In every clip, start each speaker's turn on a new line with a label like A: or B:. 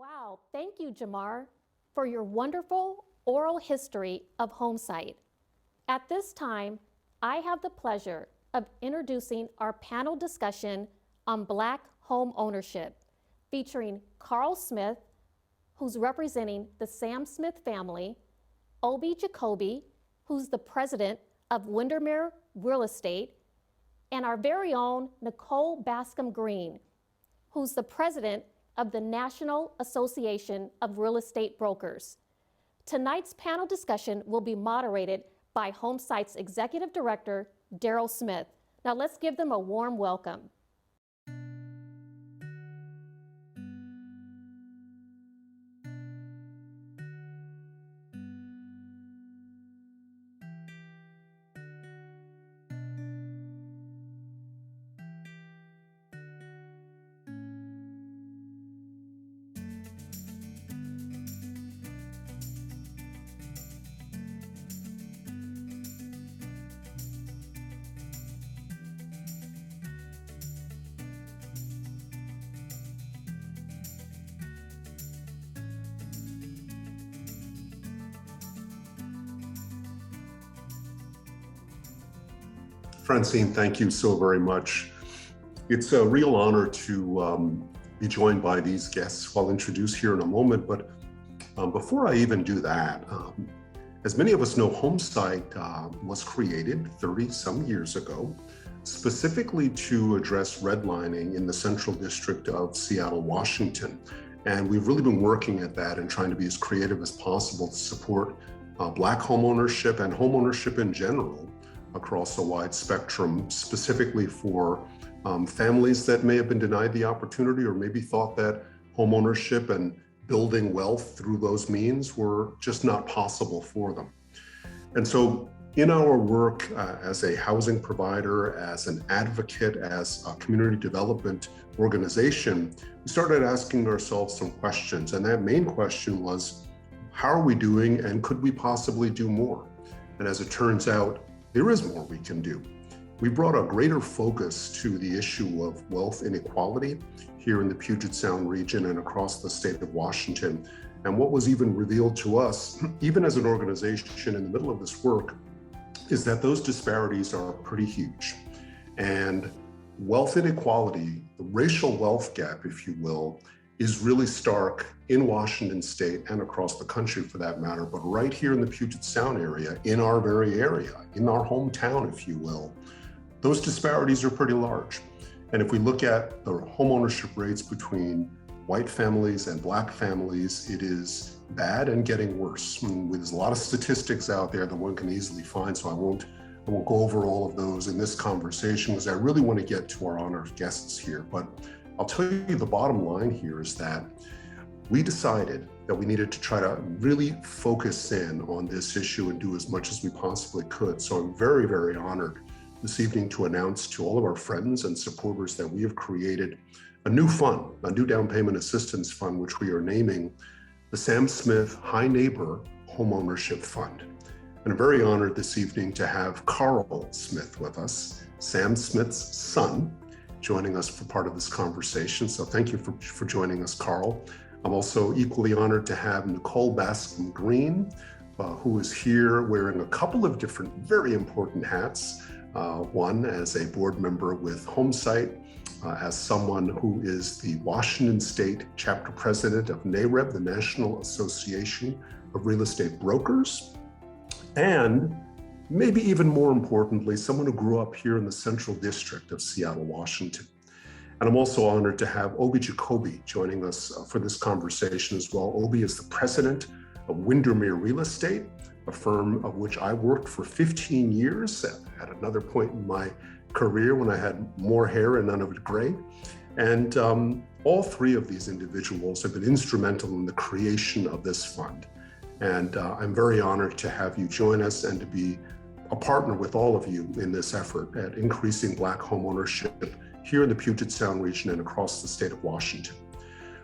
A: Wow, thank you, Jamar, for your wonderful oral history of HomeSight. At this time, I have the pleasure of introducing our panel discussion on Black home ownership, featuring Carl Smith, who's representing the Sam Smith family, Obi Jacoby, who's the president of Windermere Real Estate, and our very own Nicole Bascom Green, who's the president of the National Association of Real Estate Brokers. Tonight's panel discussion will be moderated by HomeSight's Executive Director, Daryl Smith. Now let's give them a warm welcome.
B: Francine, thank you so very much. It's a real honor to be joined by these guests who I'll introduce here in a moment. But before I even do that, as many of us know, HomeSight was created 30 some years ago, specifically to address redlining in the Central District of Seattle, Washington. And we've really been working at that and trying to be as creative as possible to support Black homeownership and homeownership in general across a wide spectrum, specifically for families that may have been denied the opportunity or maybe thought that homeownership and building wealth through those means were just not possible for them. And so in our work as a housing provider, as an advocate, as a community development organization, we started asking ourselves some questions. And that main question was, how are we doing and could we possibly do more? And as it turns out, there is more we can do. We brought a greater focus to the issue of wealth inequality here in the Puget Sound region and across the state of Washington. And what was even revealed to us, even as an organization in the middle of this work, is that those disparities are pretty huge. And wealth inequality, the racial wealth gap, if you will, is really stark in Washington state and across the country for that matter, but right here in the Puget Sound area, in our very area, in our hometown, if you will, those disparities are pretty large. And if we look at the homeownership rates between white families and Black families, it is bad and getting worse. There's a lot of statistics out there that one can easily find, so I won't go over all of those in this conversation because I really want to get to our honored guests here. But I'll tell you the bottom line here is that we decided that we needed to try to really focus in on this issue and do as much as we possibly could. So I'm very, very honored this evening to announce to all of our friends and supporters that we have created a new fund, a new down payment assistance fund, which we are naming the Sam Smith High Neighbor Homeownership Fund. And I'm very honored this evening to have Carl Smith with us, Sam Smith's son, joining us for part of this conversation. So thank you for joining us, Carl. I'm also equally honored to have Nicole Bascom Green, who is here wearing a couple of different very important hats. One as a board member with HomeSight, as someone who is the Washington State chapter president of NAREB, the National Association of Real Estate Brokers, and maybe even more importantly, someone who grew up here in the Central District of Seattle, Washington. And I'm also honored to have Obi Jacoby joining us for this conversation as well. Obi is the president of Windermere Real Estate, a firm of which I worked for 15 years at another point in my career when I had more hair and none of it gray. And all three of these individuals have been instrumental in the creation of this fund. And I'm very honored to have you join us and to be a partner with all of you in this effort at increasing Black homeownership here in the Puget Sound region and across the state of Washington.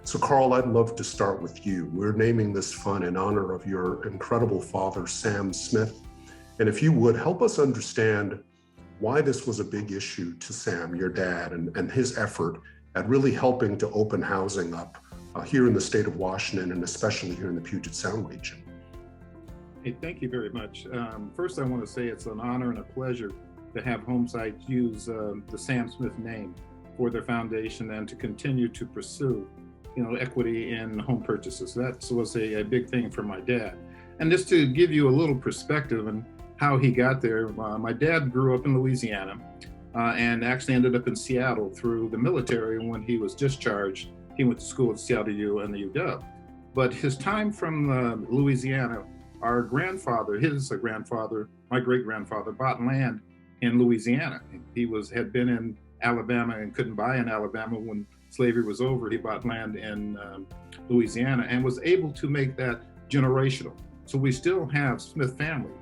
B: So Carl, I'd love to start with you. We're naming this fund in honor of your incredible father, Sam Smith. And if you would, help us understand why this was a big issue to Sam, your dad, and his effort at really helping to open housing up here in the state of Washington, and especially here in the Puget Sound region.
C: Hey, thank you very much. First, I want to say it's an honor and a pleasure to have HomeSight's use the Sam Smith name for their foundation and to continue to pursue, equity in home purchases. That was a big thing for my dad. And just to give you a little perspective on how he got there, my dad grew up in Louisiana and actually ended up in Seattle through the military. When he was discharged, he went to school at Seattle U and the UW. But his time from Louisiana, our grandfather, my great-grandfather, bought land in Louisiana. He had been in Alabama and couldn't buy in Alabama when slavery was over. He bought land in Louisiana and was able to make that generational. So we still have Smith family,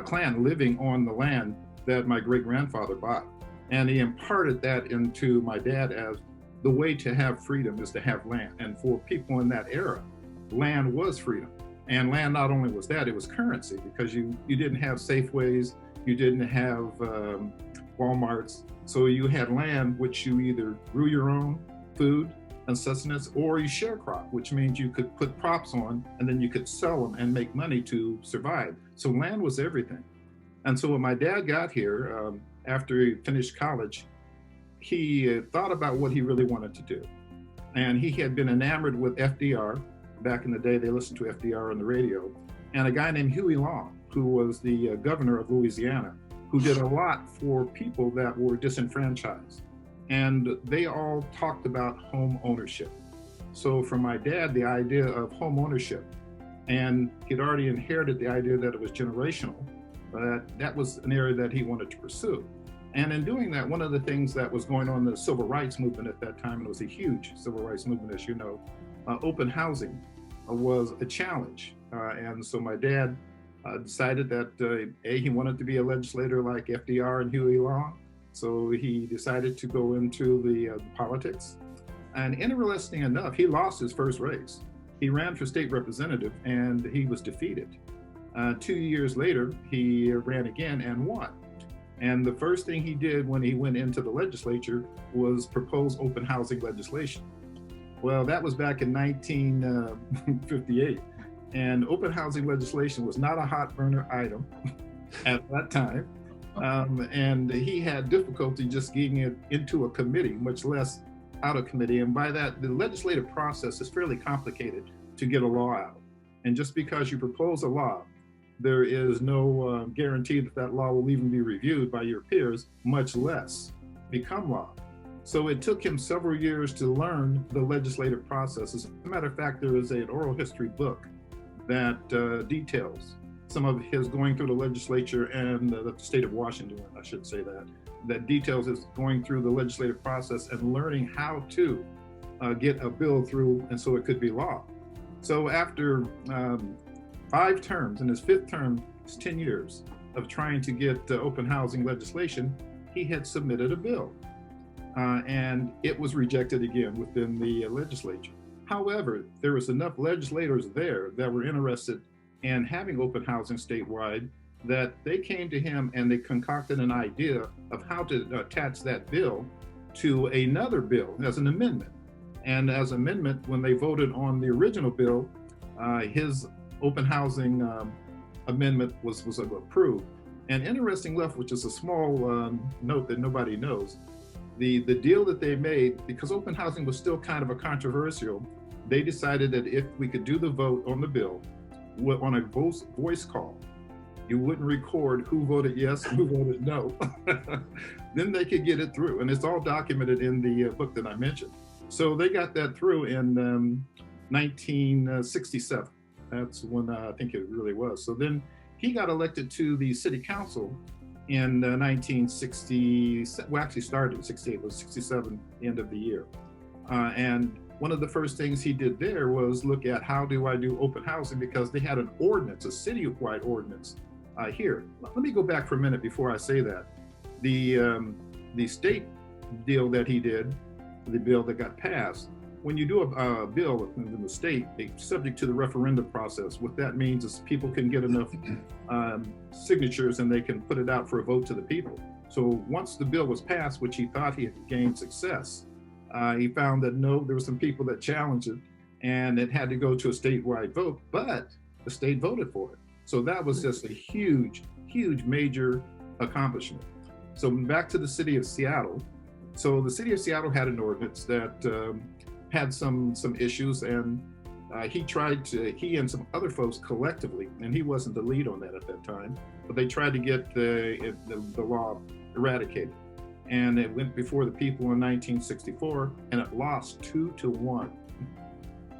C: clan living on the land that my great-grandfather bought. And he imparted that into my dad as the way to have freedom is to have land. And for people in that era, land was freedom. And land not only was that, it was currency, because you didn't have Safeways, you didn't have Walmarts. So you had land which you either grew your own food and sustenance, or you sharecrop, which means you could put crops on and then you could sell them and make money to survive. So land was everything. And so when my dad got here, after he finished college, he thought about what he really wanted to do. And he had been enamored with FDR. Back in the day, they listened to FDR on the radio. And a guy named Huey Long, who was the governor of Louisiana, who did a lot for people that were disenfranchised. And they all talked about home ownership. So for my dad, the idea of home ownership, and he'd already inherited the idea that it was generational, that was an area that he wanted to pursue. And in doing that, one of the things that was going on in the civil rights movement at that time, and it was a huge civil rights movement, as you know, open housing was a challenge. And so my dad decided that he wanted to be a legislator like FDR and Huey Long. So he decided to go into the politics. And interesting enough, he lost his first race. He ran for state representative and he was defeated. 2 years later, he ran again and won. And the first thing he did when he went into the legislature was propose open housing legislation. Well, that was back in 1958. And open housing legislation was not a hot burner item at that time. And he had difficulty just getting it into a committee, much less out of committee. And by that, the legislative process is fairly complicated to get a law out. And just because you propose a law, there is no guarantee that that law will even be reviewed by your peers, much less become law. So it took him several years to learn the legislative process. As a matter of fact, there is an oral history book that details some of his going through the legislature and the state of Washington, I should say that details his going through the legislative process and learning how to get a bill through and so it could be law. So after 5 terms, in his 5th term, it's 10 years of trying to get open housing legislation, he had submitted a bill. And it was rejected again within the legislature. However, there was enough legislators there that were interested in having open housing statewide that they came to him and they concocted an idea of how to attach that bill to another bill as an amendment. And as an amendment, when they voted on the original bill, his open housing amendment was approved. And interesting enough, which is a small note that nobody knows, the deal that they made, because open housing was still kind of a controversial, they decided that if we could do the vote on the bill on a voice call, you wouldn't record who voted yes and who voted no, then they could get it through. And it's all documented in the book that I mentioned. So they got that through in 1967. That's when I think it really was. So then he got elected to the city council in 1960, well, actually started in 68, it was 67, the end of the year. And one of the first things he did there was look at how do I do open housing, because they had an ordinance, a citywide ordinance here. Let me go back for a minute before I say that. The state deal that he did, the bill that got passed, when you do a bill in the state, it's subject to the referendum process. What that means is people can get enough signatures and they can put it out for a vote to the people. So once the bill was passed, which he thought he had gained success, he found that no, there were some people that challenged it, and it had to go to a statewide vote, but the state voted for it. So that was just a huge, huge major accomplishment. So back to the city of Seattle. So the city of Seattle had an ordinance that had some issues, and he and some other folks collectively, and he wasn't the lead on that at that time, but they tried to get the law eradicated. And it went before the people in 1964, and it lost 2-1.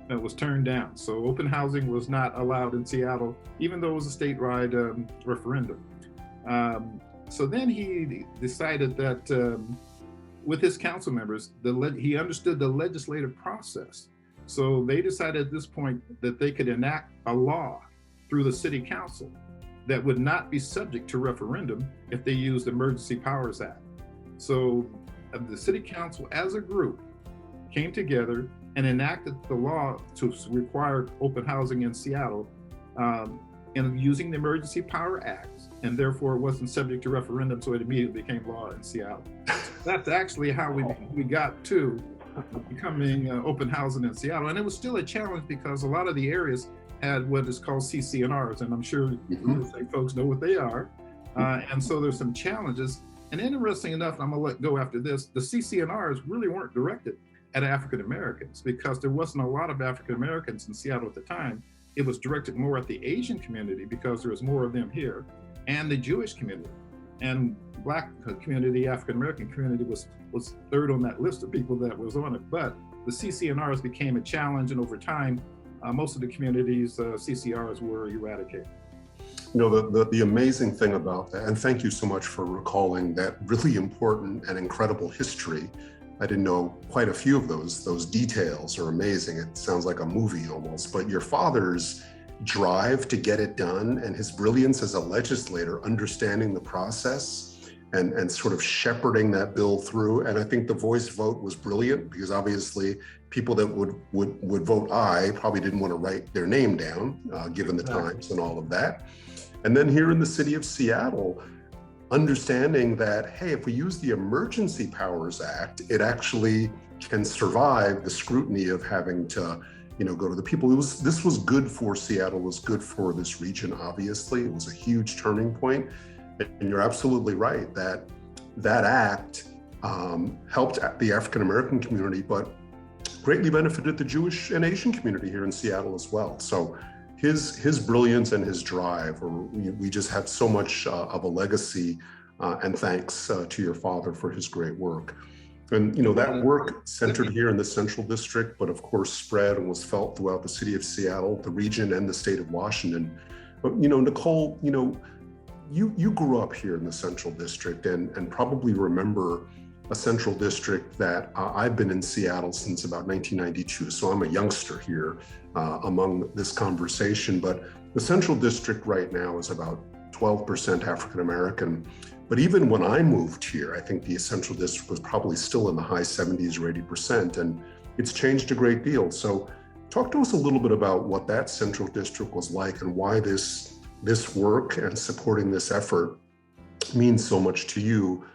C: It was turned down. So open housing was not allowed in Seattle, even though it was a statewide referendum. So then he decided that with his council members, he understood the legislative process. So they decided at this point that they could enact a law through the city council that would not be subject to referendum if they used the Emergency Powers Act. So the city council as a group came together and enacted the law to require open housing in Seattle, and using the Emergency Power Act, and therefore it wasn't subject to referendum, so it immediately became law in Seattle. That's actually how we got to becoming open housing in Seattle. And it was still a challenge because a lot of the areas had what is called CC&Rs, and I'm sure folks know what they are. And so there's some challenges. And interesting enough, I'm gonna let go after this, the CC&Rs really weren't directed at African Americans because there wasn't a lot of African Americans in Seattle at the time. It was directed more at the Asian community because there was more of them here, and the Jewish community. And Black community, African American community was third on that list of people that was on it. But the CC&Rs became a challenge, and over time, most of the communities' CC&Rs were eradicated.
B: You know, the amazing thing about that, and thank you so much for recalling that really important and incredible history. I didn't know quite a few of those details are amazing. It sounds like a movie almost, but your father's drive to get it done and his brilliance as a legislator, understanding the process and sort of shepherding that bill through. And I think the voice vote was brilliant because obviously people that would vote aye probably didn't want to write their name down, given the times and all of that. And then here in the city of Seattle, understanding that, hey, if we use the Emergency Powers Act, it actually can survive the scrutiny of having to, go to the people. This was good for Seattle, was good for this region, obviously. It was a huge turning point. And you're absolutely right that that act helped the African-American community, but greatly benefited the Jewish and Asian community here in Seattle as well. So his brilliance and his drive, we just have so much of a legacy, and thanks to your father for his great work. And that work centered here in the Central District, but of course spread and was felt throughout the city of Seattle, the region, and the state of Washington. But Nicole, you grew up here in the Central District and probably remember a Central District that I've been in Seattle since about 1992. So I'm a youngster here among this conversation, but the Central District right now is about 12% African American. But even when I moved here, I think the Central District was probably still in the high 70s or 80%, and it's changed a great deal. So talk to us a little bit about what that Central District was like and why this work and supporting this effort means so much to you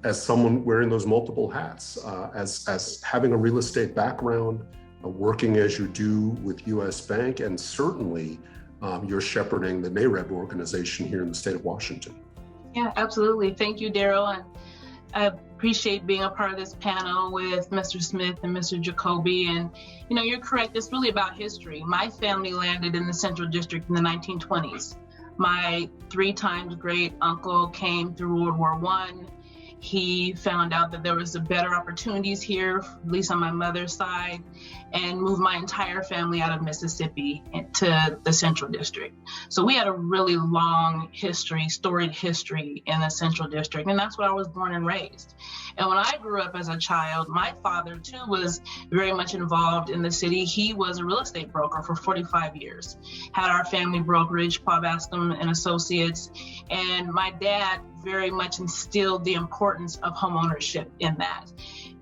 B: as someone wearing those multiple hats, as having a real estate background, working as you do with US Bank, and certainly you're shepherding the NAREB organization here in the state of Washington.
D: Yeah, absolutely. Thank you, Daryl. And I appreciate being a part of this panel with Mr. Smith and Mr. Jacoby. And, you're correct. It's really about history. My family landed in the Central District in the 1920s. My 3 times great uncle came through World War I. He found out that there was better opportunities here, at least on my mother's side, and moved my entire family out of Mississippi to the Central District. So we had a really long history, storied history in the Central District, and that's where I was born and raised. And when I grew up as a child, my father too was very much involved in the city. He was a real estate broker for 45 years, had our family brokerage, Paul Bascom and Associates, and my dad very much instilled the importance of homeownership in that.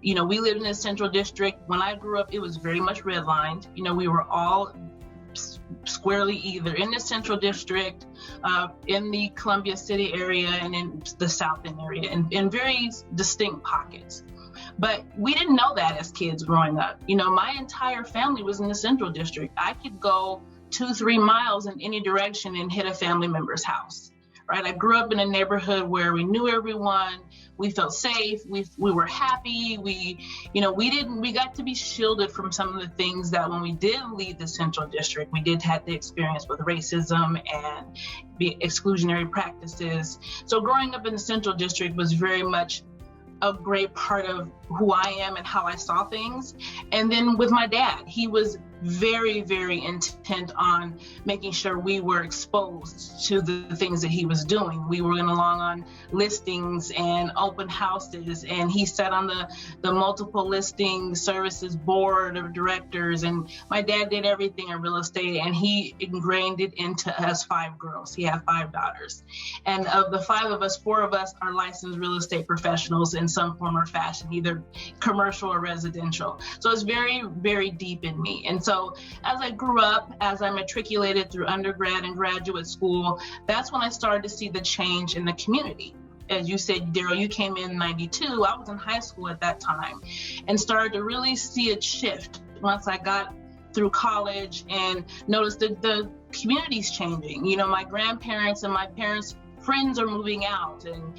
D: We lived in the Central District. When I grew up, it was very much redlined. We were all squarely either in the Central District, in the Columbia City area, and in the South End area, in very distinct pockets. But we didn't know that as kids growing up. You know, my entire family was in the Central District. I could go 2-3 miles in any direction and hit a family member's house, right? I grew up in a neighborhood where we knew everyone, we felt safe, we were happy, we got to be shielded from some of the things that when we did leave the Central District, we did have the experience with racism and the exclusionary practices. So growing up in the Central District was very much a great part of who I am and how I saw things. And then with my dad, he was very, very intent on making sure we were exposed to the things that he was doing. We were going along on listings and open houses, and he sat on the multiple listing services board of directors. And my dad did everything in real estate, and he ingrained it into us 5 girls. He had 5 daughters. And of the 5 of us, 4 of us are licensed real estate professionals in some form or fashion, either commercial or residential. So it's very, very deep in me. And so as I grew up, as I matriculated through undergrad and graduate school, that's when I started to see the change in the community. As you said, Daryl, you came in 92. I was in high school at that time and started to really see a shift once I got through college and noticed that the community's changing. You know, my grandparents and my parents' friends are moving out, and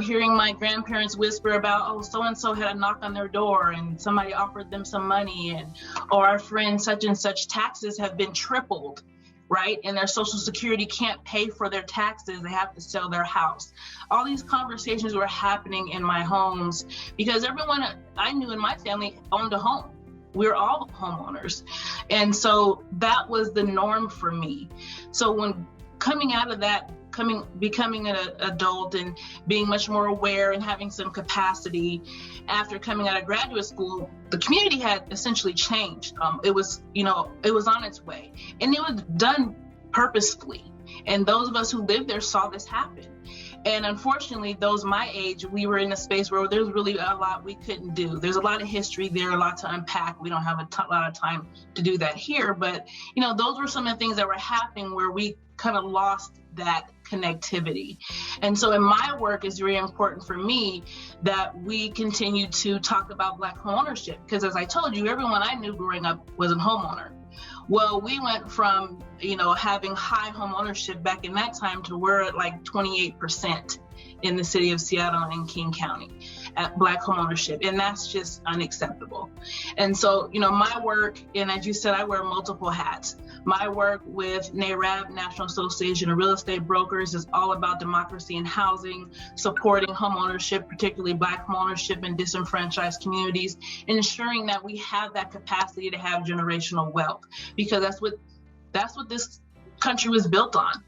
D: hearing my grandparents whisper about, oh, so-and-so had a knock on their door and somebody offered them some money, or our friend such and such taxes have been tripled, right? And their Social Security can't pay for their taxes, they have to sell their house. All these conversations were happening in my homes because everyone I knew in my family owned a home. We were all homeowners. And so that was the norm for me. So when coming out of that, becoming an adult and being much more aware and having some capacity after coming out of graduate school, the community had essentially changed. It was on its way, and it was done purposefully. And those of us who lived there saw this happen. And unfortunately, those my age, we were in a space where there's really a lot we couldn't do. There's a lot of history there, a lot to unpack. We don't have a lot of time to do that here. But, those were some of the things that were happening where we kind of lost that connectivity. And so in my work, it's very important for me that we continue to talk about Black homeownership, because as I told you, everyone I knew growing up was a homeowner. Well, we went from, having high home ownership back in that time to we're at like 28% in the city of Seattle and King County at Black home ownership. And that's just unacceptable. And so, my work, and as you said, I wear multiple hats. My work with NAREB, National Association of Real Estate Brokers, is all about democracy in housing, supporting home ownership, particularly Black home ownership in disenfranchised communities, ensuring that we have that capacity to have generational wealth, because that's what this country was built on.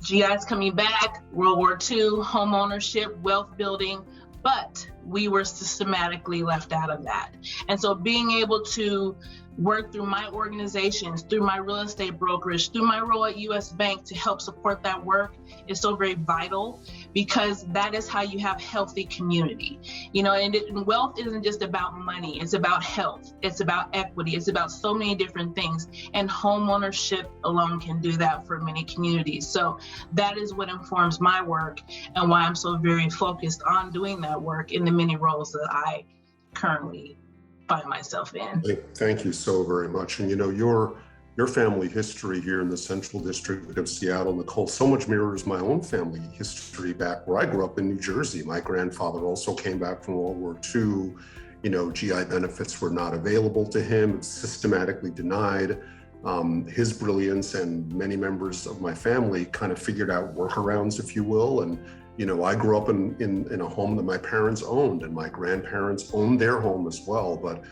D: GIs coming back, World War II, home ownership, wealth building, but we were systematically left out of that. And so being able to work through my organizations, through my real estate brokerage, through my role at US Bank to help support that work is so very vital, because that is how you have healthy community. And wealth isn't just about money, it's about health, it's about equity, it's about so many different things. And home ownership alone can do that for many communities. So that is what informs my work and why I'm so very focused on doing that work in the many roles that I currently find myself in.
B: Thank you so very much. And your family history here in the Central District of Seattle, Nicole, so much mirrors my own family history back where I grew up in New Jersey. My grandfather also came back from World War II. GI benefits were not available to him, systematically denied. His brilliance and many members of my family kind of figured out workarounds, if you will. And I grew up in a home that my parents owned, and my grandparents owned their home as well. But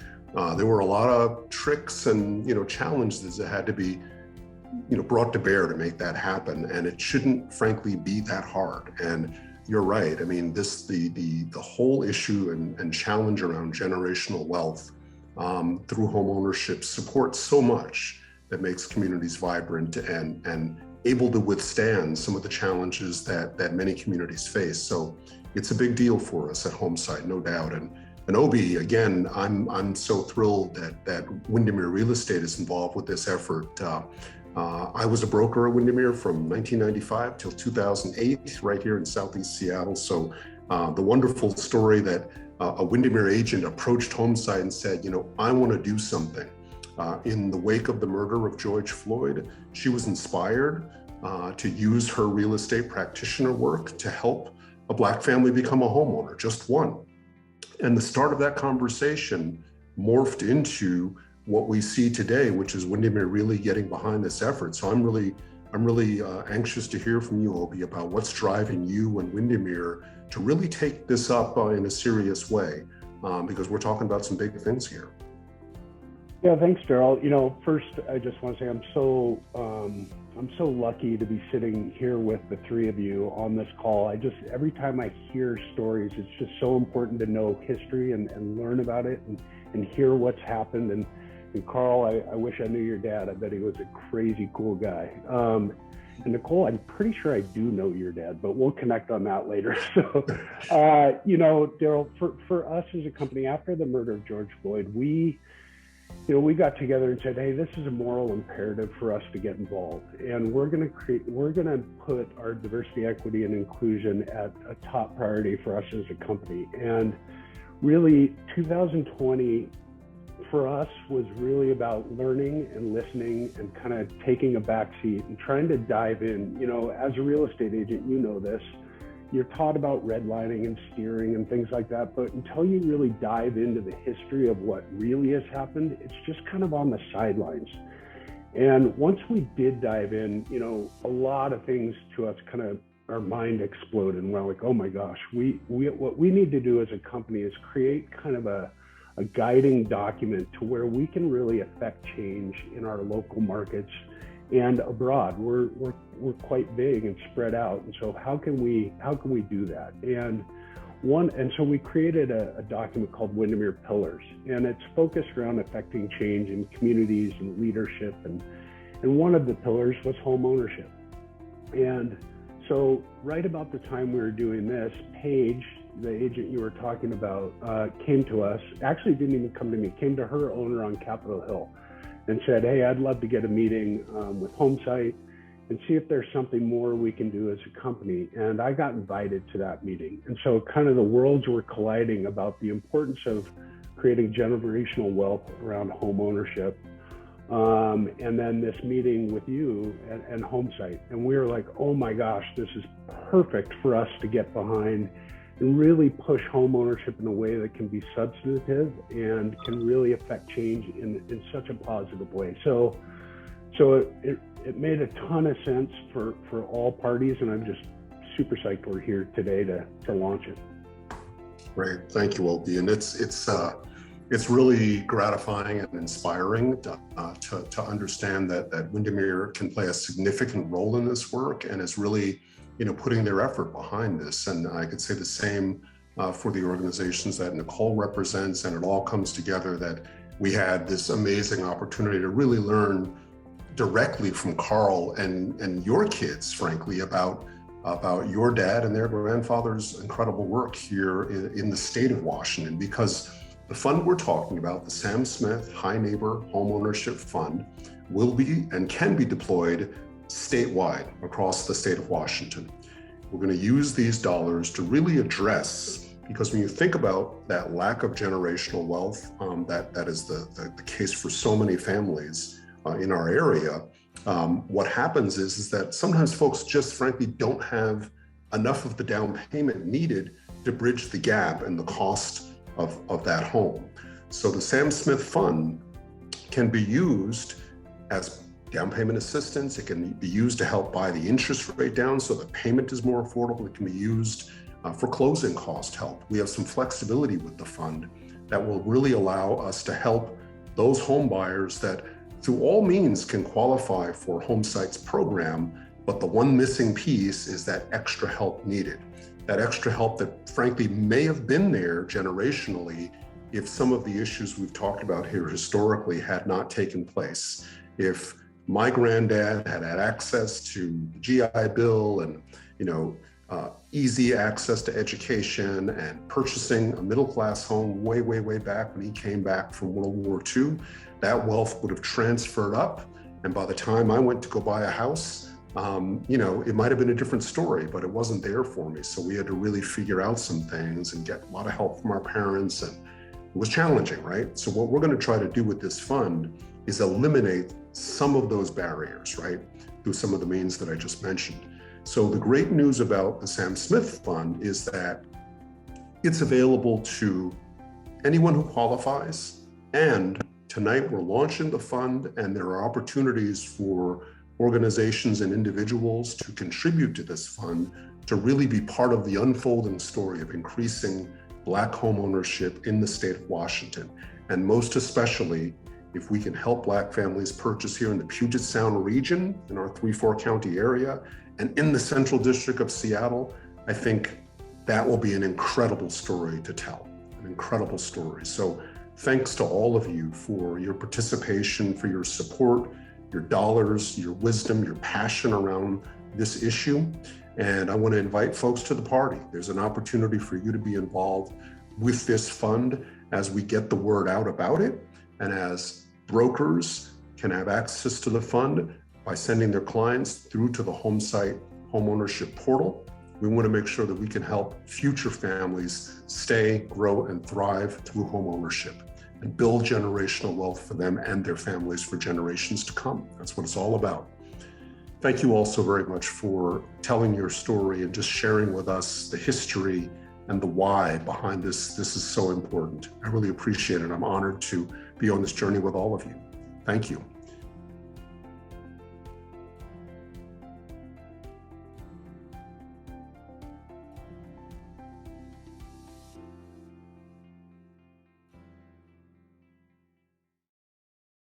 B: there were a lot of tricks and challenges that had to be brought to bear to make that happen. And it shouldn't, frankly, be that hard. And you're right. I mean, the whole issue and challenge around generational wealth through home ownership supports so much that makes communities vibrant and able to withstand some of the challenges that many communities face. So it's a big deal for us at HomeSight, no doubt. And Obi, again, I'm so thrilled that Windermere Real Estate is involved with this effort. I was a broker at Windermere from 1995 till 2008, right here in Southeast Seattle. So the wonderful story that a Windermere agent approached HomeSight and said, I want to do something. In the wake of the murder of George Floyd, she was inspired to use her real estate practitioner work to help a Black family become a homeowner, just one. And the start of that conversation morphed into what we see today, which is Windermere really getting behind this effort. So I'm really anxious to hear from you, Obi, about what's driving you and Windermere to really take this up in a serious way, because we're talking about some big things here.
E: Yeah, thanks, Daryl. First, I just want to say I'm so lucky to be sitting here with the three of you on this call. Every time I hear stories, it's just so important to know history and learn about it and hear what's happened. And Carl, I wish I knew your dad. I bet he was a crazy cool guy. And Nicole, I'm pretty sure I do know your dad, but we'll connect on that later. So, Daryl, for us as a company, after the murder of George Floyd, we got together and said, hey, this is a moral imperative for us to get involved. And we're going to put our diversity, equity, and inclusion at a top priority for us as a company. And really, 2020 for us was really about learning and listening and kind of taking a back seat and trying to dive in. As a real estate agent, this. You're taught about redlining and steering and things like that, but until you really dive into the history of what really has happened, it's just kind of on the sidelines. And once we did dive in, a lot of things to us our mind exploded, and we're like, oh my gosh, what we need to do as a company is create kind of a guiding document to where we can really affect change in our local markets and abroad. We're quite big and spread out, and so how can we do that? And so we created a document called Windermere Pillars, and it's focused around affecting change in communities and leadership, and one of the pillars was home ownership. And so right about the time we were doing this, Paige, the agent you were talking about, came to us. Actually didn't even come to me, came to her owner on Capitol Hill and said, hey, I'd love to get a meeting with HomeSight and see if there's something more we can do as a company. And I got invited to that meeting. And so kind of the worlds were colliding about the importance of creating generational wealth around home ownership. And then this meeting with you and HomeSight. And we were like, oh my gosh, this is perfect for us to get behind and really push home ownership in a way that can be substantive and can really affect change in such a positive way. So it made a ton of sense for all parties, and I'm just super psyched we're here today to launch it.
B: Great, thank you, Obi. And it's really gratifying and inspiring to understand that Windermere can play a significant role in this work and is really putting their effort behind this. And I could say the same for the organizations that Nicole represents, and it all comes together that we had this amazing opportunity to really learn directly from Carl and your kids, frankly, about your dad and their grandfather's incredible work here in the state of Washington, because the fund we're talking about, the Sam Smith High Neighbor Homeownership Fund, will be and can be deployed statewide across the state of Washington. We're going to use these dollars to really address, because when you think about that lack of generational wealth, that is the case for so many families in our area, what happens is that sometimes folks just frankly don't have enough of the down payment needed to bridge the gap and the cost of that home. So the Sam Smith Fund can be used as down payment assistance. It can be used to help buy the interest rate down so the payment is more affordable. It can be used for closing cost help. We have some flexibility with the fund that will really allow us to help those home buyers that through all means can qualify for HomeSight's program, but the one missing piece is that extra help needed. That extra help that frankly may have been there generationally if some of the issues we've talked about here historically had not taken place. If my granddad had access to the GI Bill and easy access to education and purchasing a middle-class home way back when he came back from World War II, that wealth would have transferred up. And by the time I went to go buy a house, it might have been a different story, but it wasn't there for me. So we had to really figure out some things and get a lot of help from our parents, and it was challenging, right? So what we're going to try to do with this fund is eliminate some of those barriers, right, through some of the means that I just mentioned. So the great news about the Sam Smith Fund is that it's available to anyone who qualifies. And tonight we're launching the fund, and there are opportunities for organizations and individuals to contribute to this fund to really be part of the unfolding story of increasing Black homeownership in the state of Washington. And most especially, if we can help Black families purchase here in the Puget Sound region, in our 3-4 county area, and in the Central District of Seattle, I think that will be an incredible story to tell, an incredible story. So thanks to all of you for your participation, for your support, your dollars, your wisdom, your passion around this issue. And I want to invite folks to the party. There's an opportunity for you to be involved with this fund as we get the word out about it, and as brokers can have access to the fund by sending their clients through to the HomeSight homeownership portal. We want to make sure that we can help future families stay, grow, and thrive through homeownership and build generational wealth for them and their families for generations to come. That's what it's all about. Thank you all so very much for telling your story and just sharing with us the history and the why behind this. This is so important. I really appreciate it. I'm honored to be on this journey with all of you. Thank you.